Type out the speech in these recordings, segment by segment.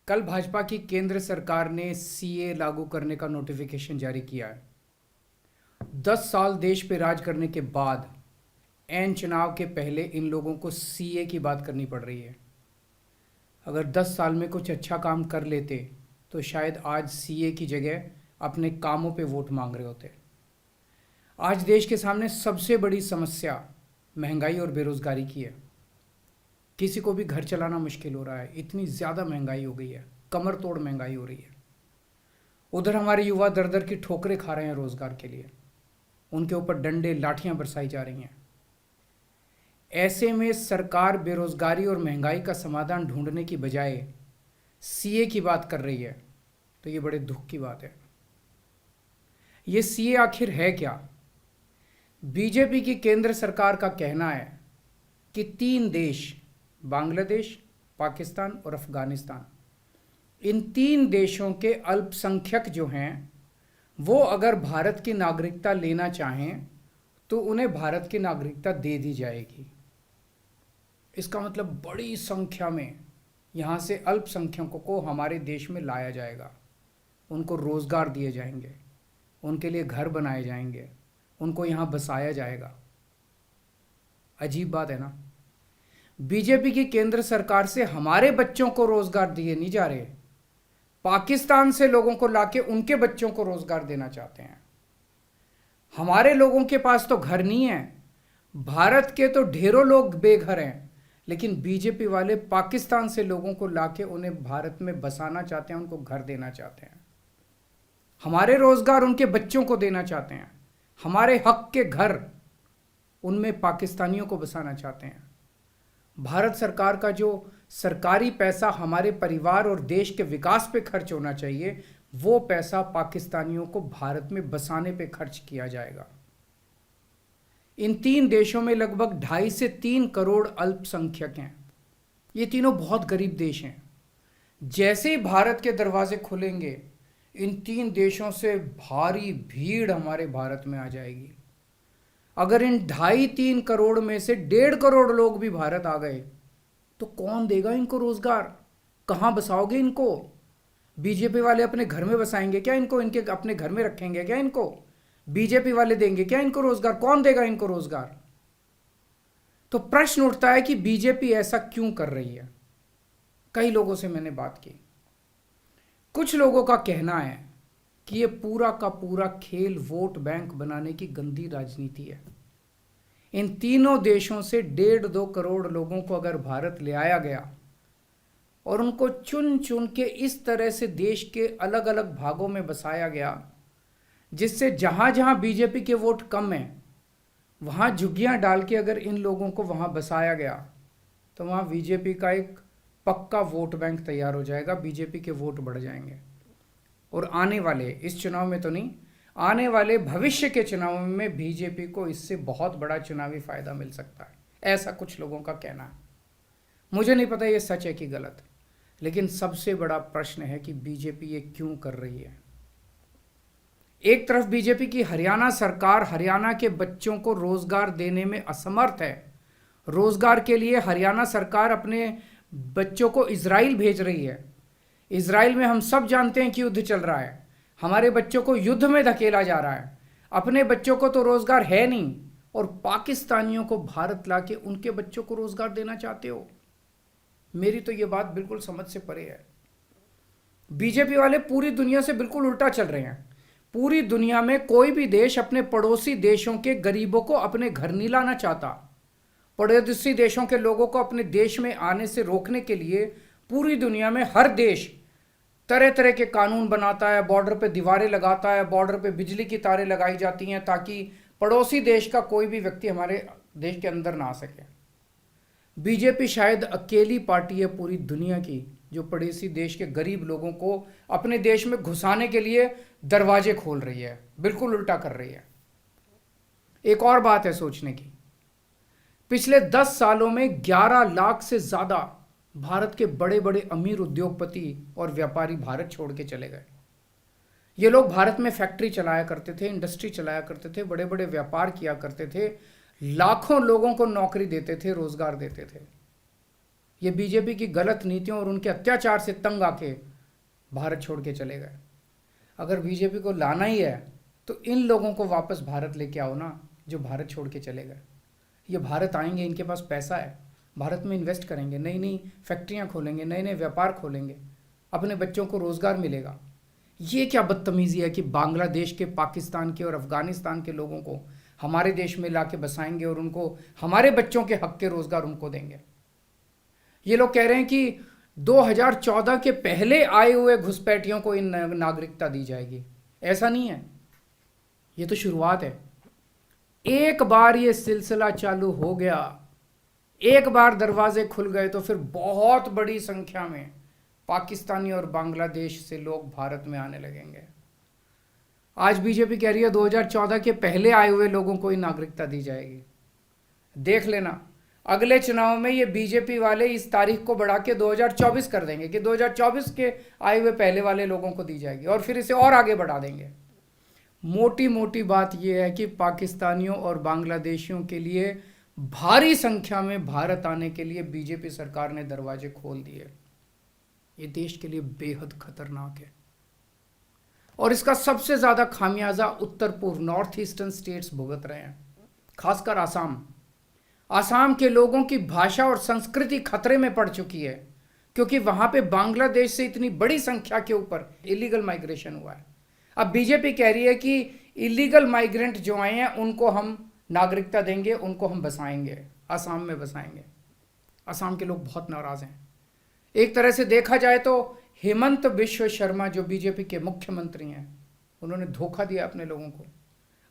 कल भाजपा की केंद्र सरकार ने सीए लागू करने का नोटिफिकेशन जारी किया है। 10 साल देश पे राज करने के बाद एन चुनाव के पहले इन लोगों को सीए की बात करनी पड़ रही है। अगर 10 साल में कुछ अच्छा काम कर लेते तो शायद आज सीए की जगह अपने कामों पे वोट मांग रहे होते। आज देश के सामने सबसे बड़ी समस्या महंगाई और बेरोजगारी की है। किसी को भी घर चलाना मुश्किल हो रहा है, इतनी ज़्यादा महंगाई हो गई है, कमर तोड़ महंगाई हो रही है। उधर हमारे युवा दर दर की ठोकरें खा रहे हैं रोजगार के लिए, उनके ऊपर डंडे लाठियां बरसाई जा रही हैं। ऐसे में सरकार बेरोजगारी और महंगाई का समाधान ढूंढने की बजाय सीए की बात कर रही है, तो ये बड़े दुख की बात है। ये सीए आखिर है क्या? बीजेपी की केंद्र सरकार का कहना है कि 3 देश, बांग्लादेश, पाकिस्तान और अफगानिस्तान, इन 3 देशों के अल्पसंख्यक जो हैं वो अगर भारत की नागरिकता लेना चाहें तो उन्हें भारत की नागरिकता दे दी जाएगी। इसका मतलब बड़ी संख्या में यहाँ से अल्पसंख्यकों को हमारे देश में लाया जाएगा, उनको रोज़गार दिए जाएंगे, उनके लिए घर बनाए जाएंगे, उनको यहाँ बसाया जाएगा। अजीब बात है ना। बीजेपी की केंद्र सरकार से हमारे बच्चों को रोज़गार दिए नहीं जा रहे, पाकिस्तान से लोगों को लाके उनके बच्चों को रोज़गार देना चाहते हैं। हमारे लोगों के पास तो घर नहीं है, भारत के तो ढेरों लोग बेघर हैं, लेकिन बीजेपी वाले पाकिस्तान से लोगों को लाके उन्हें भारत में बसाना चाहते हैं, उनको घर देना चाहते हैं। हमारे रोज़गार उनके बच्चों को देना चाहते हैं, हमारे हक के घर उनमें पाकिस्तानियों को बसाना चाहते हैं। भारत सरकार का जो सरकारी पैसा हमारे परिवार और देश के विकास पे खर्च होना चाहिए, वो पैसा पाकिस्तानियों को भारत में बसाने पे खर्च किया जाएगा। इन 3 देशों में लगभग 2.5 से 3 करोड़ अल्पसंख्यक हैं। ये तीनों बहुत गरीब देश हैं। जैसे ही भारत के दरवाजे खुलेंगे, इन 3 देशों से भारी भीड़ हमारे भारत में आ जाएगी। अगर इन 2.5-3 करोड़ में से 1.5 करोड़ लोग भी भारत आ गए तो कौन देगा इनको रोजगार? कहाँ बसाओगे इनको? बीजेपी वाले अपने घर में बसाएंगे क्या इनको? इनके अपने घर में रखेंगे क्या इनको? बीजेपी वाले देंगे क्या इनको रोजगार? कौन देगा इनको रोजगार? तो प्रश्न उठता है कि बीजेपी ऐसा क्यों कर रही है। कई लोगों से मैंने बात की, कुछ लोगों का कहना है कि ये पूरा का पूरा खेल वोट बैंक बनाने की गंदी राजनीति है। इन तीनों देशों से 1.5-2 करोड़ लोगों को अगर भारत ले आया गया और उनको चुन चुन के इस तरह से देश के अलग अलग भागों में बसाया गया, जिससे जहां जहां बीजेपी के वोट कम हैं वहां झुग्गियां डाल के अगर इन लोगों को वहां बसाया गया तो वहां बीजेपी का एक पक्का वोट बैंक तैयार हो जाएगा, बीजेपी के वोट बढ़ जाएंगे। और आने वाले इस चुनाव में तो नहीं, आने वाले भविष्य के चुनाव में बीजेपी को इससे बहुत बड़ा चुनावी फायदा मिल सकता है, ऐसा कुछ लोगों का कहना है। मुझे नहीं पता ये सच है कि गलत, लेकिन सबसे बड़ा प्रश्न है कि बीजेपी ये क्यों कर रही है। एक तरफ बीजेपी की हरियाणा सरकार हरियाणा के बच्चों को रोजगार देने में असमर्थ है। रोजगार के लिए हरियाणा सरकार अपने बच्चों को इजराइल भेज रही है। इजराइल में हम सब जानते हैं कि युद्ध चल रहा है, हमारे बच्चों को युद्ध में धकेला जा रहा है। अपने बच्चों को तो रोजगार है नहीं और पाकिस्तानियों को भारत लाके उनके बच्चों को रोजगार देना चाहते हो। मेरी तो ये बात बिल्कुल समझ से परे है। बीजेपी वाले पूरी दुनिया से बिल्कुल उल्टा चल रहे हैं। पूरी दुनिया में कोई भी देश अपने पड़ोसी देशों के गरीबों को अपने घर नहीं लाना चाहता। पड़ोसी देशों के लोगों को अपने देश में आने से रोकने के लिए पूरी दुनिया में हर देश तरह तरह के कानून बनाता है, बॉर्डर पे दीवारें लगाता है, बॉर्डर पे बिजली की तारें लगाई जाती हैं ताकि पड़ोसी देश का कोई भी व्यक्ति हमारे देश के अंदर ना आ सके। बीजेपी शायद अकेली पार्टी है पूरी दुनिया की जो पड़ोसी देश के गरीब लोगों को अपने देश में घुसाने के लिए दरवाजे खोल रही है, बिल्कुल उल्टा कर रही है। एक और बात है सोचने की, पिछले 10 सालों में 11 लाख से ज्यादा भारत के बड़े बड़े अमीर उद्योगपति और व्यापारी भारत छोड़ के चले गए। ये लोग भारत में फैक्ट्री चलाया करते थे, इंडस्ट्री चलाया करते थे, बड़े बड़े व्यापार किया करते थे, लाखों लोगों को नौकरी देते थे, रोजगार देते थे। ये बीजेपी की गलत नीतियों और उनके अत्याचार से तंग आके भारत छोड़ के चले गए। अगर बीजेपी को लाना ही है तो इन लोगों को वापस भारत लेके आओ ना, जो भारत छोड़ के चले गए। ये भारत आएंगे, इनके पास पैसा है, भारत में इन्वेस्ट करेंगे, नई नई फैक्ट्रियाँ खोलेंगे, नए नए व्यापार खोलेंगे, अपने बच्चों को रोज़गार मिलेगा। ये क्या बदतमीज़ी है कि बांग्लादेश के, पाकिस्तान के और अफ़गानिस्तान के लोगों को हमारे देश में ला के बसाएंगे और उनको हमारे बच्चों के हक के रोज़गार उनको देंगे। ये लोग कह रहे हैं कि 2014 के पहले आए हुए घुसपैठियों को इन नागरिकता दी जाएगी। ऐसा नहीं है, ये तो शुरुआत है। एक बार ये सिलसिला चालू हो गया, एक बार दरवाजे खुल गए तो फिर बहुत बड़ी संख्या में पाकिस्तानी और बांग्लादेश से लोग भारत में आने लगेंगे। आज बीजेपी कह रही है 2014 के पहले आए हुए लोगों को ही नागरिकता दी जाएगी। देख लेना, अगले चुनाव में ये बीजेपी वाले इस तारीख को बढ़ा के 2024 कर देंगे कि 2024 के आए हुए पहले वाले लोगों को दी जाएगी, और फिर इसे और आगे बढ़ा देंगे। मोटी मोटी बात यह है कि पाकिस्तानियों और बांग्लादेशियों के लिए भारी संख्या में भारत आने के लिए बीजेपी सरकार ने दरवाजे खोल दिए। ये देश के लिए बेहद खतरनाक है, और इसका सबसे ज़्यादा खामियाजा उत्तर पूर्व, नॉर्थ ईस्टर्न स्टेट्स भुगत रहे हैं, खासकर आसाम। आसाम के लोगों की भाषा और संस्कृति खतरे में पड़ चुकी है, क्योंकि वहाँ पे बांग्लादेश से इतनी बड़ी संख्या के ऊपर इलीगल माइग्रेशन हुआ है। अब बीजेपी कह रही है कि इलीगल माइग्रेंट जो आए हैं उनको हम नागरिकता देंगे, उनको हम बसाएंगे, आसाम में बसाएंगे। आसाम के लोग बहुत नाराज़ हैं। एक तरह से देखा जाए तो हेमंत बिश्व शर्मा जो बीजेपी के मुख्यमंत्री हैं, उन्होंने धोखा दिया अपने लोगों को।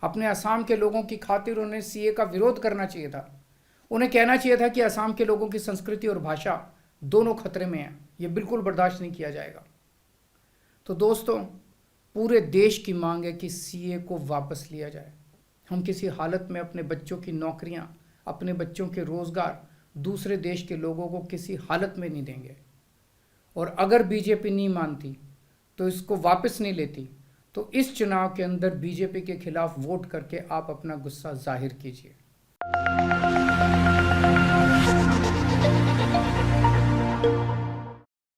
अपने असम के लोगों की खातिर उन्हें सीए का विरोध करना चाहिए था। उन्हें कहना चाहिए था कि असम के लोगों की संस्कृति और भाषा दोनों खतरे में हैं, ये बिल्कुल बर्दाश्त नहीं किया जाएगा। तो दोस्तों, पूरे देश की मांग है कि सीए को वापस लिया जाए। हम किसी हालत में अपने बच्चों की नौकरियां, अपने बच्चों के रोज़गार दूसरे देश के लोगों को किसी हालत में नहीं देंगे। और अगर बीजेपी नहीं मानती, तो इसको वापस नहीं लेती, तो इस चुनाव के अंदर बीजेपी के खिलाफ वोट करके आप अपना गुस्सा जाहिर कीजिए।